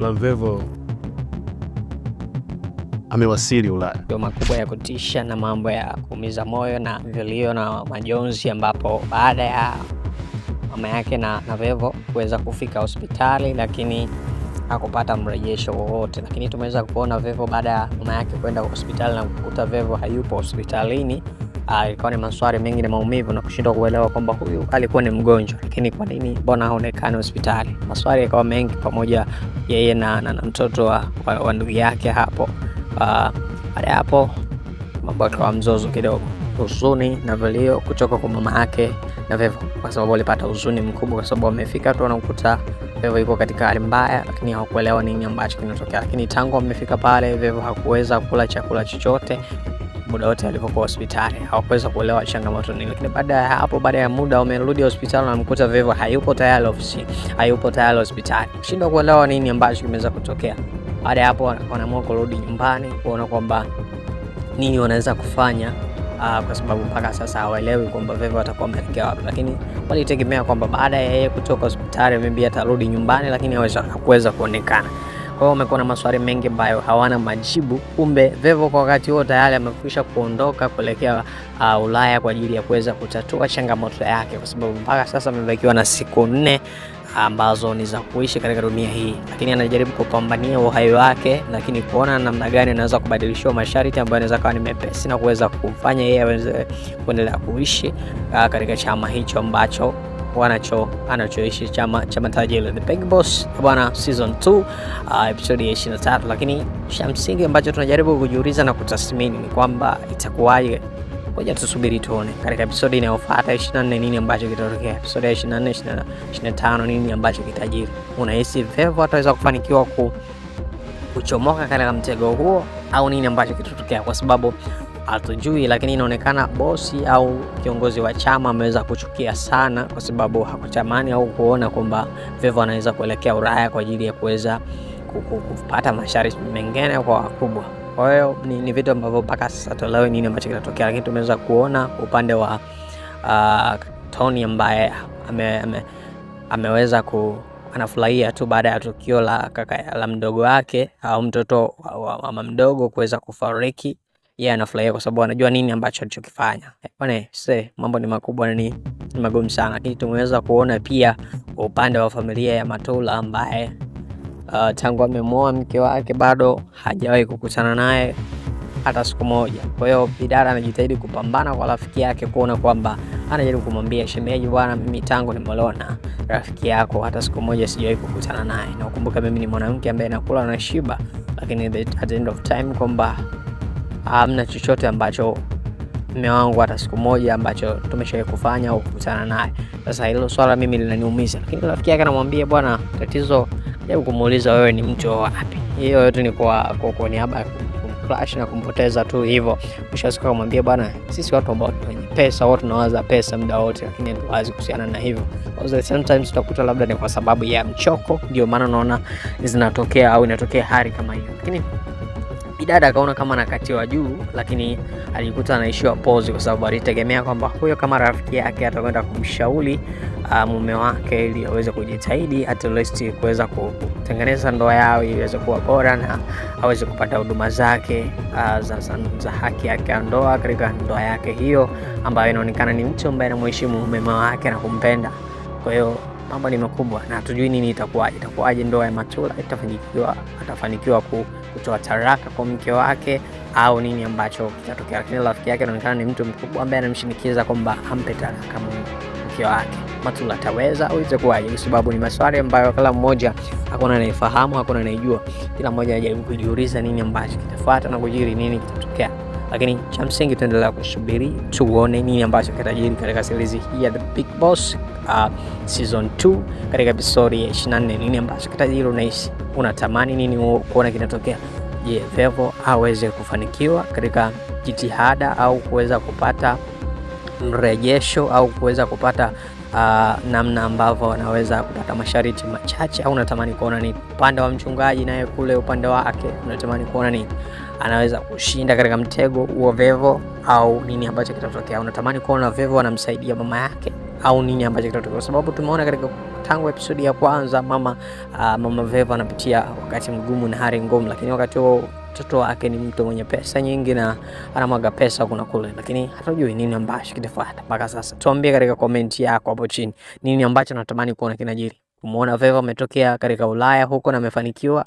Clan Vevo amewasili Ulaya. Ndio makubwa ya kutisha na mambo ya kuumiza moyo na vilio na majonzi, ambapo baada ya mama yake na Vevo kuweza kufika hospitali, lakini hakupata mrejesho wowote. Lakini tumeweza kuona Vevo baada ya mama yake kwenda hospitali na kukuta Vevo hayupo hospitalini, ilikuwa ni maswali mengi na maumivu na kushindwa kuelewa kwamba huyu alikuwa ni mgonjwa, lakini kwa nini mbona haonekani hospitali? Maswali yakawa mengi, pamoja yeye na mtoto wa ndugu yake hapo. Baada ya hapo mambo yakawa mzozo kidogo, huzuni na vilio kutoka kwa mama yake na Vevo, kwa sababu walipata huzuni mkubwa kwa sababu wamefika tu wanakuta Vevo yuko katika hali mbaya, lakini hawakuelewa nini ambacho kinatokea. Lakini tangu wamefika pale, Vevo hakuweza kula chakula chochote muda wote alipokuwa hospitali, hawakuweza kuelewa changamoto nini. Lakini baada ya hapo, baada ya muda wamerudi hospitali na mkuta Vevo hayupo tayari ofisi, hayupo tayari hospitali, shindwa kuelewa nini ambacho kimeweza kutokea. Baada ya hapo wanaamua kurudi nyumbani kuona kwamba nini wanaweza kufanya, kwa sababu mpaka sasa hawaelewi kwamba Vevo atakuwa amefikia wapi. Lakini walitegemea kwamba baada ya yeye kutoka hospitali maybe atarudi nyumbani, lakini hakuweza kuonekana. Kwa hiyo wamekuwa na maswali mengi ambayo hawana majibu. Kumbe Vevo kwa wakati huo tayari amekwisha kuondoka kuelekea Ulaya kwa ajili ya kuweza kutatua changamoto yake, kwa sababu mpaka sasa amebakiwa na siku 4 ambazo ni za kuishi katika dunia hii, lakini anajaribu kupambania uhai wake, lakini kuona namna gani anaweza kubadilishiwa masharti ambayo anaweza kuwa ni mepesi na kuweza kumfanya yeye aweze kuendelea kuishi katika chama hicho ambacho anachoishi, chama tajiri The Big Boss bwana, season 2 episode ya 23. Lakini cha msingi ambacho tunajaribu kujiuliza na kutathmini ni kwamba itakuwaje. Ngoja tusubiri tuone katika episode inayofuata 24 nini ambacho kitatokea. Episode ya 24, 25 nini ambacho kitajiri. Unahisi Vevo ataweza kufanikiwa kuchomoka katika mtego huo au nini ambacho kitatokea? Kwa sababu hatujui, lakini inaonekana bosi au kiongozi wa chama ameweza kuchukia sana, kwa sababu hakutamani au kuona kwamba Vevo anaweza kuelekea Ulaya kwa ajili ya kuweza kupata masharti mengine kwa wakubwa. Kwa hiyo ni vitu ambavyo mpaka sasa tuelewe nini ambacho kinatokea, lakini tumeweza kuona upande wa Tony ambaye ameweza anafurahia tu baada ya tukio la la mdogo wake au mtoto wa mama mdogo kuweza kufariki. Yeye anafurahia kwa sababu anajua nini ambacho alichokifanya. Bwana, mambo ni makubwa na ni magumu sana. Lakini tumeweza kuona pia upande wa familia ya Matula ambaye tangu amemuoa mke wake bado hajawahi kukutana naye hata siku moja. Kwa hiyo Bidara anajitahidi kupambana kwa rafiki yake, kuona kwamba anajaribu kumwambia shemeji, bwana, mimi tangu nimeolewa na rafiki yako hata siku moja sijawahi kukutana naye, na ukumbuka mimi ni mwanamke ambaye nakula na shiba, lakini at the end of time kwamba hamna chochote ambacho mume wangu hata siku moja ambacho tumeshawahi kufanya au kukutana naye. Sasa hilo swala mimi linaniumiza, lakini rafiki yake anamwambia, bwana, tatizo hebu kumuuliza wewe ni mtu wapi. Hiyo yote ni kwa niaba ya kumcrash na kumpoteza tu hivyo. Mwisho siku akamwambia, bwana, sisi watu ambao wenye pesa wote tunawaza pesa muda wote, lakini hatuwezi kuhusiana na hivyo. Sometimes utakuta labda ni kwa sababu ya mchoko, ndio maana unaona zinatokea au inatokea hali kama hiyo. Lakini Bidada akaona kama anakatiwa juu, lakini alijikuta anaishiwa pause, kwa sababu alitegemea kwamba huyo kama rafiki yake atakwenda kumshauri mume wake ili aweze kujitahidi at least kuweza kutengeneza ndoa yao ili iweze kuwa bora na aweze kupata huduma zake za haki yake ya ndoa katika ndoa yake hiyo, ambayo inaonekana ni mtu ambaye anamheshimu mume wake na kumpenda. Kwa hiyo mambo ni makubwa na hatujui nini itakuwaje ndoa ya Matula, atafanikiwa kutoa taraka kwa mke wake au nini ambacho kitatokea. Lakini rafiki yake anaonekana ni mtu mkubwa ambaye anamshinikiza kwamba ampe taraka mke wake. Matula ataweza au itakuwaje? Kwa sababu ni maswali ambayo kila mmoja hakuna anayefahamu, hakuna anayejua. Kila mmoja anajaribu kujiuliza nini ambacho kitafuata na kujiri nini kitatokea. Lakini cha msingi tuendelea kusubiri tuone nini ambacho kitajiri katika series hii ya The Big Boss season 2 katika episode ya 24 nini ambacho kitajiri. Unahisi, unatamani nini kuona kinatokea? Je, Vevo aweze kufanikiwa katika jitihada au kuweza kupata mrejesho au kuweza kupata namna ambavyo wanaweza kupata masharti machache, au unatamani kuona ni upande wa mchungaji naye kule upande wake unatamani kuona ni anaweza kushinda katika mtego wa Vevo au nini ambacho kitatokea? Unatamani kuona Vevo anamsaidia mama yake au nini ambacho kitatokea? Kwa sababu tumeona katika tangu episodi ya kwanza Mama Vevo anapitia wakati mgumu na hali ngumu, lakini wakati huo mtoto wake ni mtu mwenye pesa nyingi na anamwaga pesa kuna kule, lakini hatujui nini ambacho kitafuata mpaka sasa. Tuambie katika comment yako hapo chini nini ambacho natamani kuona kinajiri. Umeona Vevo ametokea katika Ulaya huko na amefanikiwa,